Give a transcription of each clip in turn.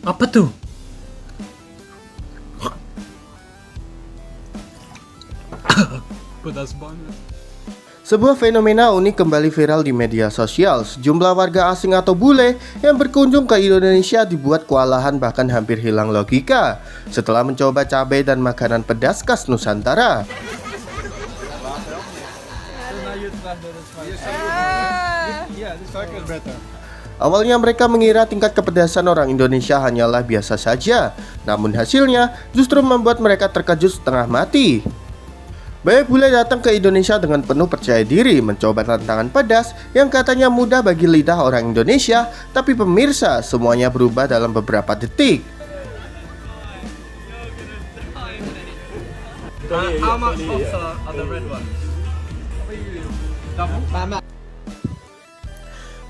Apa tuh? Pedas banget. Sebuah fenomena unik kembali viral di media sosial. Sejumlah warga asing atau bule yang berkunjung ke Indonesia dibuat kewalahan bahkan hampir hilang logika setelah mencoba cabai dan makanan pedas khas Nusantara. Awalnya mereka mengira tingkat kepedasan orang Indonesia hanyalah biasa saja, namun hasilnya justru membuat mereka terkejut setengah mati. Banyak bule datang ke Indonesia dengan penuh percaya diri mencoba tantangan pedas yang katanya mudah bagi lidah orang Indonesia, tapi pemirsa, semuanya berubah dalam beberapa detik. How much are the red ones?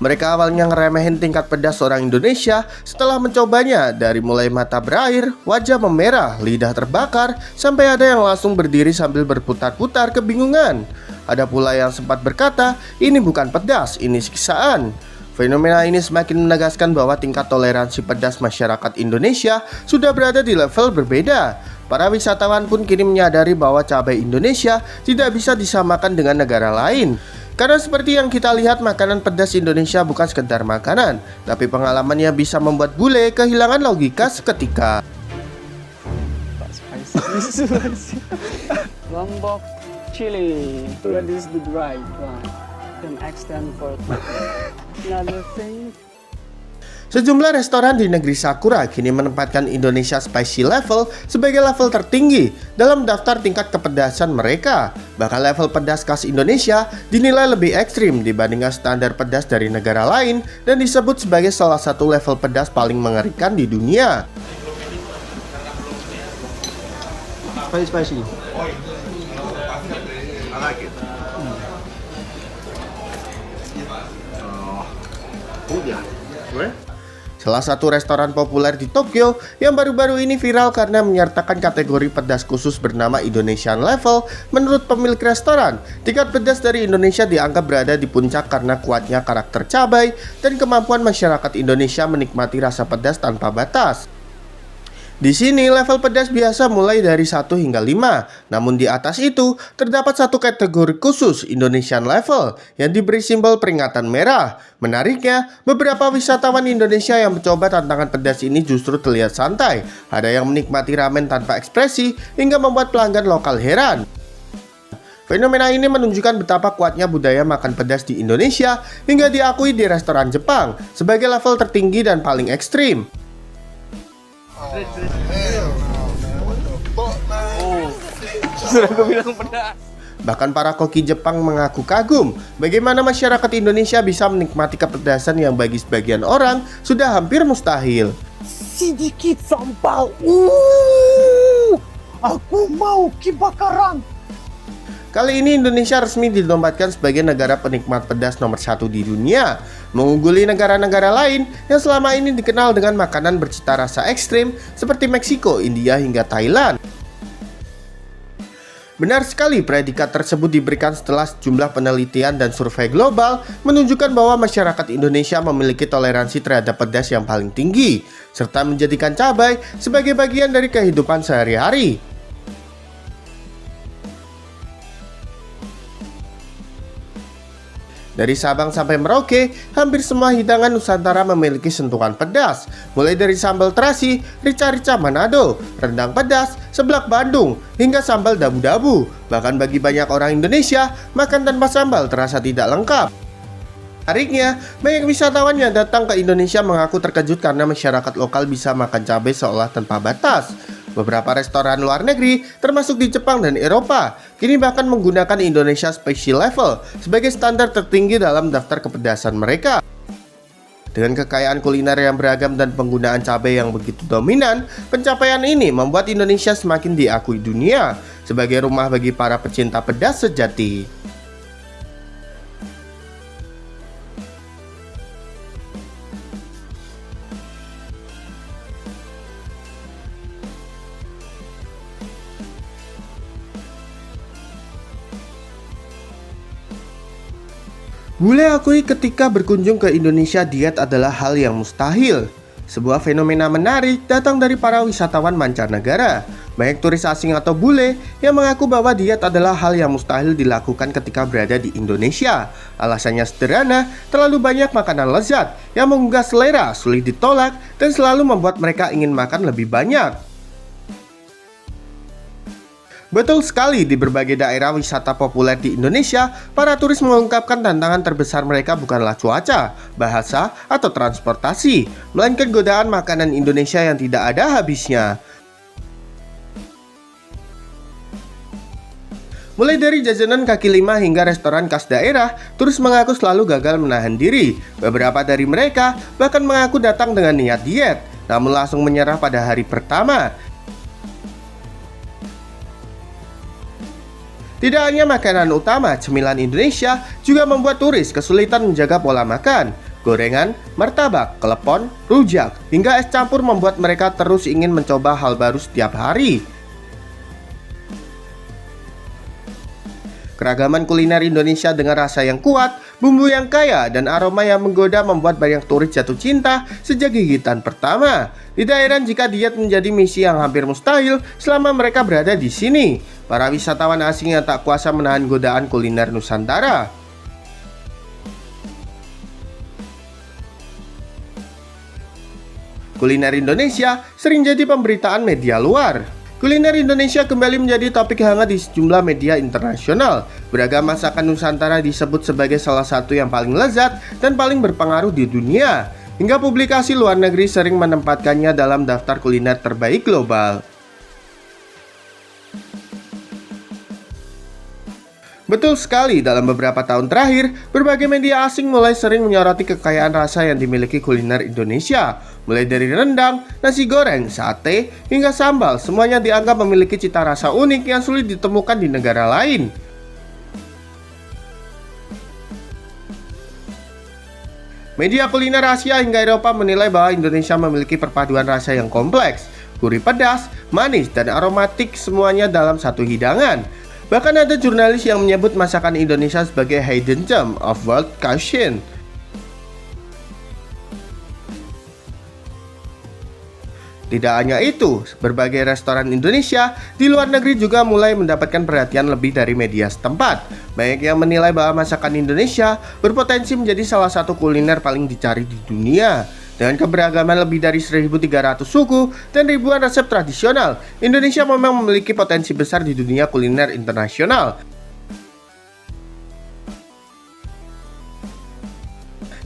Mereka awalnya ngeremehin tingkat pedas orang Indonesia. Setelah mencobanya, dari mulai mata berair, wajah memerah, lidah terbakar, sampai ada yang langsung berdiri sambil berputar-putar kebingungan. Ada pula yang sempat berkata, ini bukan pedas, ini siksaan. Fenomena ini semakin menegaskan bahwa tingkat toleransi pedas masyarakat Indonesia sudah berada di level berbeda. Para wisatawan pun kini menyadari bahwa cabai Indonesia tidak bisa disamakan dengan negara lain. Karena seperti yang kita lihat, makanan pedas Indonesia bukan sekedar makanan, tapi pengalamannya bisa membuat bule kehilangan logika seketika. Lombok chili. That is the dry one. Can extend for another thing. Sejumlah restoran di negeri Sakura kini menempatkan Indonesia Spicy Level sebagai level tertinggi dalam daftar tingkat kepedasan mereka. Bahkan level pedas khas Indonesia dinilai lebih ekstrim dibandingkan standar pedas dari negara lain dan disebut sebagai salah satu level pedas paling mengerikan di dunia. Spicy. I like it. Where? Salah satu restoran populer di Tokyo yang baru-baru ini viral karena menyertakan kategori pedas khusus bernama Indonesian Level. Menurut pemilik restoran, tingkat pedas dari Indonesia dianggap berada di puncak karena kuatnya karakter cabai dan kemampuan masyarakat Indonesia menikmati rasa pedas tanpa batas. Di sini level pedas biasa mulai dari 1 hingga 5, namun di atas itu terdapat satu kategori khusus Indonesian Level yang diberi simbol peringatan merah. Menariknya, beberapa wisatawan Indonesia yang mencoba tantangan pedas ini justru terlihat santai. Ada yang menikmati ramen tanpa ekspresi hingga membuat pelanggan lokal heran. Fenomena ini menunjukkan betapa kuatnya budaya makan pedas di Indonesia hingga diakui di restoran Jepang sebagai level tertinggi dan paling ekstrim. Sudah gue bilang pedas. Bahkan para koki Jepang mengaku kagum bagaimana masyarakat Indonesia bisa menikmati kepedasan yang bagi sebagian orang sudah hampir mustahil. Sedikit sambal. Aku mau kebakaran. Kali ini Indonesia resmi dinobatkan sebagai negara penikmat pedas nomor 1 di dunia, mengungguli negara-negara lain yang selama ini dikenal dengan makanan bercita rasa ekstrim seperti Meksiko, India, hingga Thailand. Benar sekali, predikat tersebut diberikan setelah sejumlah penelitian dan survei global menunjukkan bahwa masyarakat Indonesia memiliki toleransi terhadap pedas yang paling tinggi, serta menjadikan cabai sebagai bagian dari kehidupan sehari-hari. Dari Sabang sampai Merauke, hampir semua hidangan Nusantara memiliki sentuhan pedas. Mulai dari sambal terasi, rica-rica Manado, rendang pedas, seblak Bandung, hingga sambal dabu-dabu. Bahkan bagi banyak orang Indonesia, makan tanpa sambal terasa tidak lengkap. Menariknya, banyak wisatawan yang datang ke Indonesia mengaku terkejut karena masyarakat lokal bisa makan cabai seolah tanpa batas. Beberapa restoran luar negeri, termasuk di Jepang dan Eropa, kini bahkan menggunakan Indonesia Spicy Level sebagai standar tertinggi dalam daftar kepedasan mereka. Dengan kekayaan kuliner yang beragam dan penggunaan cabai yang begitu dominan, pencapaian ini membuat Indonesia semakin diakui dunia sebagai rumah bagi para pecinta pedas sejati. Bule akui ketika berkunjung ke Indonesia diet adalah hal yang mustahil. Sebuah fenomena menarik datang dari para wisatawan mancanegara. Banyak turis asing atau bule yang mengaku bahwa diet adalah hal yang mustahil dilakukan ketika berada di Indonesia. Alasannya sederhana, terlalu banyak makanan lezat yang menggugah selera, sulit ditolak, dan selalu membuat mereka ingin makan lebih banyak. Betul sekali, di berbagai daerah wisata populer di Indonesia, para turis mengungkapkan tantangan terbesar mereka bukanlah cuaca, bahasa, atau transportasi, melainkan godaan makanan Indonesia yang tidak ada habisnya. Mulai dari jajanan kaki lima hingga restoran khas daerah, turis mengaku selalu gagal menahan diri. Beberapa dari mereka bahkan mengaku datang dengan niat diet, namun langsung menyerah pada hari pertama. Tidak hanya makanan utama, cemilan Indonesia juga membuat turis kesulitan menjaga pola makan. Gorengan, martabak, klepon, rujak, hingga es campur membuat mereka terus ingin mencoba hal baru setiap hari. Keragaman kuliner Indonesia dengan rasa yang kuat, bumbu yang kaya, dan aroma yang menggoda membuat banyak turis jatuh cinta sejak gigitan pertama. Tidak heran jika diet menjadi misi yang hampir mustahil selama mereka berada di sini. Para wisatawan asing yang tak kuasa menahan godaan kuliner Nusantara. Kuliner Indonesia sering jadi pemberitaan media luar. Kuliner Indonesia kembali menjadi topik hangat di sejumlah media internasional. Beragam masakan Nusantara disebut sebagai salah satu yang paling lezat dan paling berpengaruh di dunia. Hingga publikasi luar negeri sering menempatkannya dalam daftar kuliner terbaik global. Betul sekali, dalam beberapa tahun terakhir, berbagai media asing mulai sering menyoroti kekayaan rasa yang dimiliki kuliner Indonesia. Mulai dari rendang, nasi goreng, sate, hingga sambal, semuanya dianggap memiliki cita rasa unik yang sulit ditemukan di negara lain. Media kuliner Asia hingga Eropa menilai bahwa Indonesia memiliki perpaduan rasa yang kompleks, gurih pedas, manis, dan aromatik semuanya dalam satu hidangan. Bahkan ada jurnalis yang menyebut masakan Indonesia sebagai hidden gem of world cuisine. Tidak hanya itu, berbagai restoran Indonesia di luar negeri juga mulai mendapatkan perhatian lebih dari media setempat. Banyak yang menilai bahwa masakan Indonesia berpotensi menjadi salah satu kuliner paling dicari di dunia. Dengan keberagaman lebih dari 1.300 suku dan ribuan resep tradisional, Indonesia memang memiliki potensi besar di dunia kuliner internasional.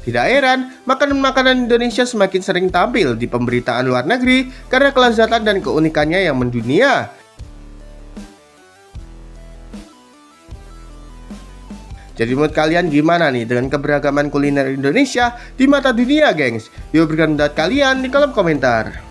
Tidak heran, makanan-makanan Indonesia semakin sering tampil di pemberitaan luar negeri karena kelezatan dan keunikannya yang mendunia. Jadi menurut kalian gimana nih dengan keberagaman kuliner Indonesia di mata dunia, gengs? Yuk berikan pendapat kalian di kolom komentar.